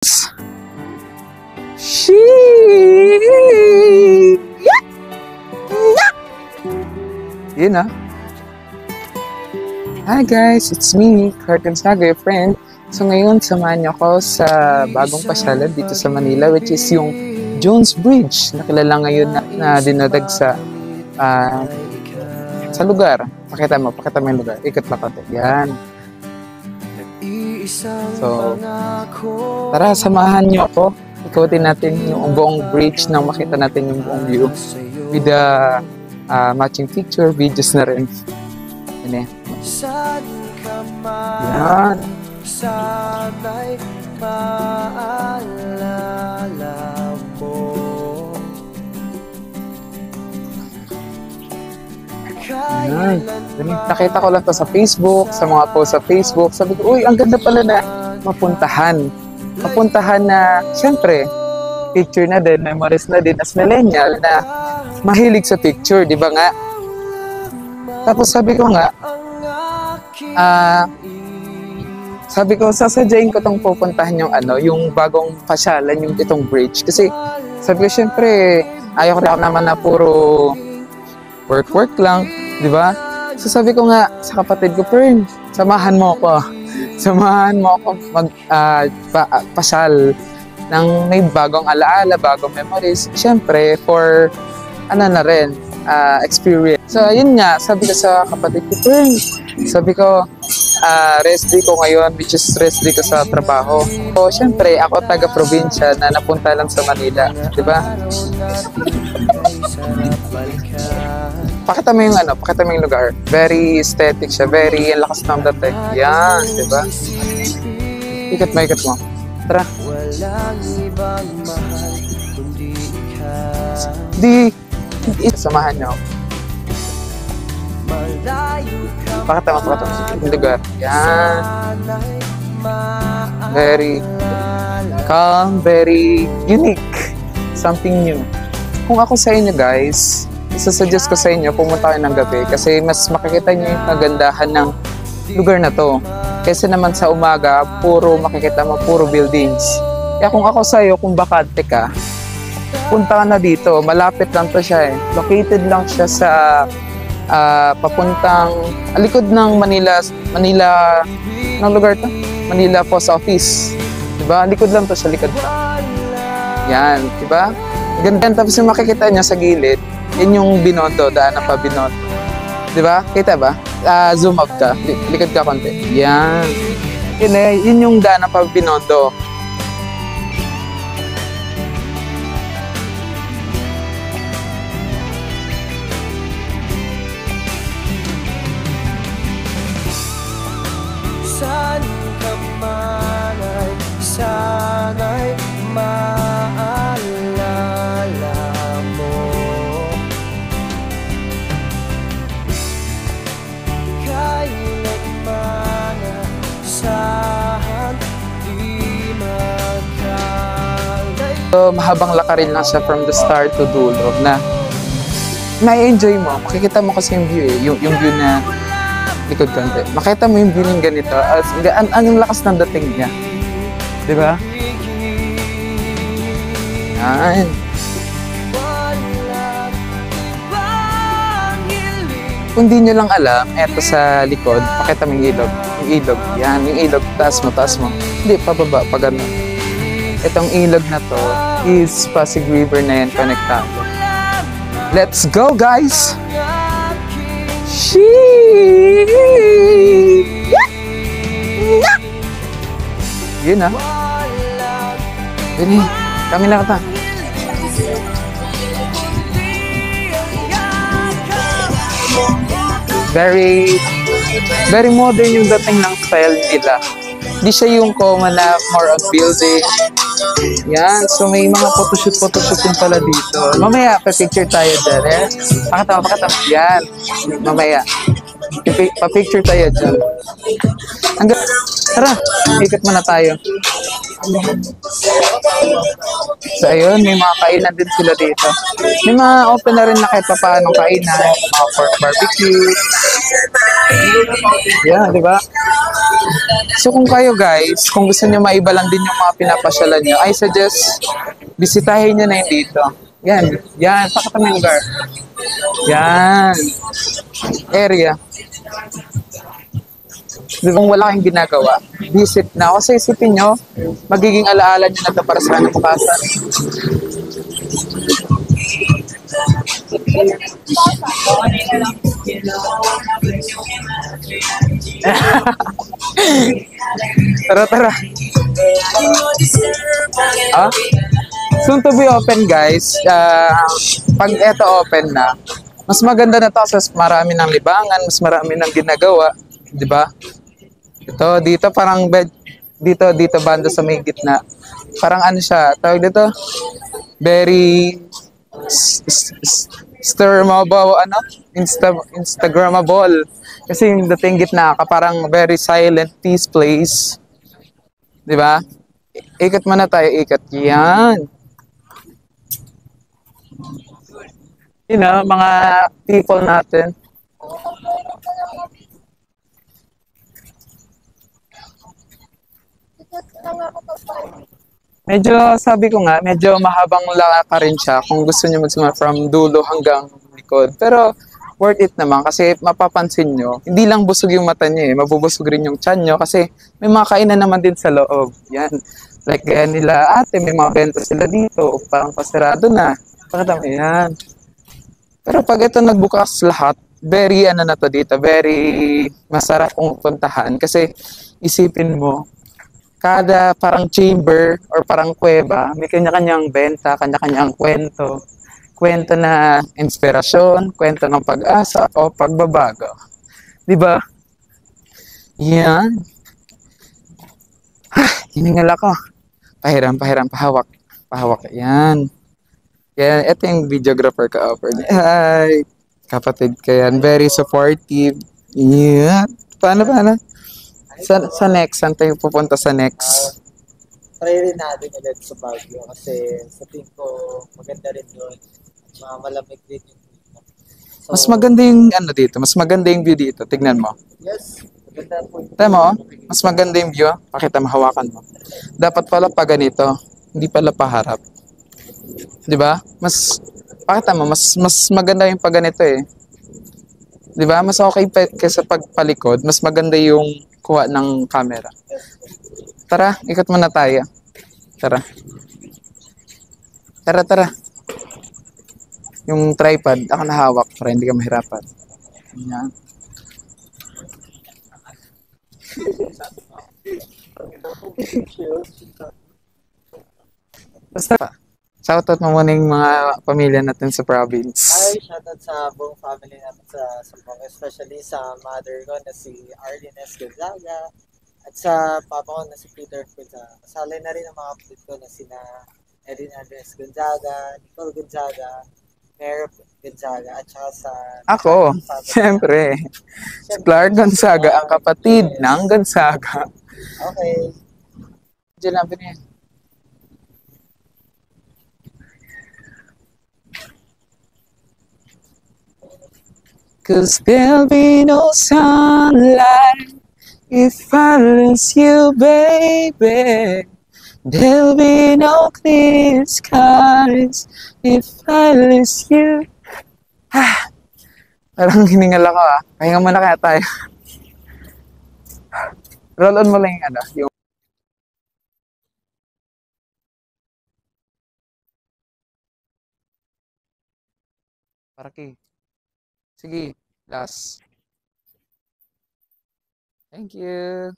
Yun na. Hi guys, it's me, Kurt Gonzaga, your friend. So ngayon, samahan niyo ako sa bagong pasyalan dito sa Manila, which is yung Jones Bridge. Nakilala ngayon na dinadag sa lugar. Pakita mo yung lugar. Ikot lang ito. Yan. So, tara, samahan niyo ako. Ikutin natin yung buong bridge nang makita natin yung buong view. With the matching picture, videos na rin. Yan eh. Yan. Sana'y maalala mo. Yan. Nakita ko lang to sa Facebook, sa mga post sa Facebook. Sabi ko, uy, ang ganda pala na mapuntahan. Mapuntahan na, syempre, picture na din, memories na din as millennial na mahilig sa picture, di ba nga? Tapos sabi ko nga, sasadyain ko tong pupuntahan yung bagong pasyalan, yung itong bridge. Kasi sabi ko, syempre, ayaw ko naman na puro work lang, di ba? So sabi ko nga sa kapatid ko, Pern, samahan mo ako pasyal ng may bagong alaala, bagong memories. Syempre, for na rin, experience. So, yun nga, sabi ko sa kapatid ko, Pern, sabi ko, rest day ko ngayon, which is rest day ko sa trabaho. So, syempre, ako taga-probinsya na napunta lang sa Manila, di ba? Pakita mo yung lugar. Very aesthetic siya, very lakas ng dating. Yan, di ba? Ikot mo. Tara. Samahan niyo. Pakita mo yung lugar. Yan. Very calm, very unique. Something new. Kung ako sa inyo guys, isasuggest ko sa inyo, pumunta kayo ng gabi kasi mas makikita nyo yung kagandahan ng lugar na to. Kasi naman sa umaga, makikita mo puro buildings. Kaya kung ako sa iyo, kung bakante ka, punta ka na dito. Malapit lang to siya eh. Located lang siya sa papuntang likod ng Manila, ng lugar to? Manila Post Office. Diba? Likod lang to sa likod. Yan, diba? Ganda. Tapos yung makikita niya sa gilid, yun yung Binondo, daanan pa Binondo. Diba? Kita ba? Zoom up ka. Likod ka konti. Yan. Yun yung daanan pa Binondo. Saan ka man ay sana'y maalala mo. Kailanman saan di magkalayo. So, mahabang lakarin lang siya from the start to dulo na na-enjoy mo. Makikita mo kasi yung view eh. Yung view na likod konti. Makita mo yung view ng ganito. Ang lakas ng dating niya. Diba? Yan. Kung di nyo lang alam, eto sa likod, pakita mo yung ilog. Yung ilog. Yan, yung ilog. Taas mo. Hindi, pababa, pa ganun. Itong ilog na to is Pasig River na yan, konektado. Let's go, guys! Yun na. Yun eh. Kami na kata. Very modern yung dating ng style nila. Hindi siya yung common na more on building. Yan. So may mga photoshoot din pala dito. Mamaya, pa-picture tayo dyan. Eh? Pakita mo. Yan. Mamaya. Pa-picture tayo dyan. Tara, ikot muna tayo. So ayun, may mga kainan din sila dito. May mga open na rin na kahit papaanong kainan. Mga pork barbecue. Yan, di ba? So kung kayo guys, kung gusto nyo maiba lang din yung mga pinapasyalan nyo, I suggest bisitahin nyo na yung dito. Yan, yan, pakita mo yung lugar. Yan, area. Di ba kung wala kayong ginagawa, visit na. Kasi isipin nyo, magiging alaala nyo na ito para sa kinabukasan. Tara, tara. Ah? Soon to be open guys. Pag eto open na, mas maganda na to kasi marami ng libangan, mas marami ng ginagawa, 'di ba? Ito dito parang bed dito banda sa may gitna. Parang ano siya, tawag dito, very Instagrammable ano? Instagrammable. Kasi yung dating gitna ka parang very silent peace place, 'di ba? Ikot muna tayo, ikot. Yan. Mga people natin. Medyo, sabi ko nga, medyo mahabang laka rin siya kung gusto niyo magsimula from dulo hanggang likod. Pero, worth it naman kasi mapapansin nyo, hindi lang busog yung mata niyo mabubusog rin yung tiyan nyo kasi may mga kainan naman din sa loob. Yan. Like gaya nila, ate, may mga benta sila dito, parang pasarado na. Pakita mo yan. Pero pag ito nagbukas lahat, very ano na to dito, very masarap kung puntahan kasi isipin mo, kada parang chamber or parang kuweba, may kanya-kanyang benta, kanya-kanyang kwento. Kwento na inspirasyon, kwento ng pag-asa o pagbabago. 'Di ba? Yan. Hiningal ako. Pahiram, pahiram, pahawak. Pahawak. Yan. Yan, ito yung videographer ka-offer niya. Hi! Kapatid ko yan. Very supportive. Yeah. Paano? Sa next, saan tayo pupunta sa next? Try rin natin ulit sa Baguio kasi sa tingin ko maganda rin yun. Malamig din yung dito. So, Mas maganda yung ano dito, mas maganda yung view dito. Tignan mo. yes, maganda po. Tignan mo, mas maganda yung view. Pakita mo, hawakan mo. Dapat pala pa ganito, hindi pala paharap. 'Di ba? Pakita mo, mas maganda yung pag ganito eh. 'Di ba? Mas okay pa kaysa pagpalikod, mas maganda yung kuha ng camera. Tara, ikot muna tayo. Tara. Tara. Yung tripod, ako nahawak para hindi ka mahirapan. Yan. Basta pa. Shoutout mo muna yung mga pamilya natin sa province. Hi, shoutout sa buong family natin sa Sumbong, especially sa mother ko na si Arlene S. Gonzaga at sa papa ko na si Peter Gonzaga. Kasali na rin ang mga kapatid ko na sina Erin Andres Gonzaga, Nicole Gonzaga, Mary Gonzaga, at saka sa... Ako, siyempre. Si Clark Gonzaga, ang kapatid ng Gonzaga. Okay. Diyan lang din yan. Cause there'll be no sunlight if I lose you, baby. There'll be no clear skies if I lose you. Parang hiningal ako Pahinga muna kaya tayo. Roll on mo lang yung Paraki. Sige, last. Thank you.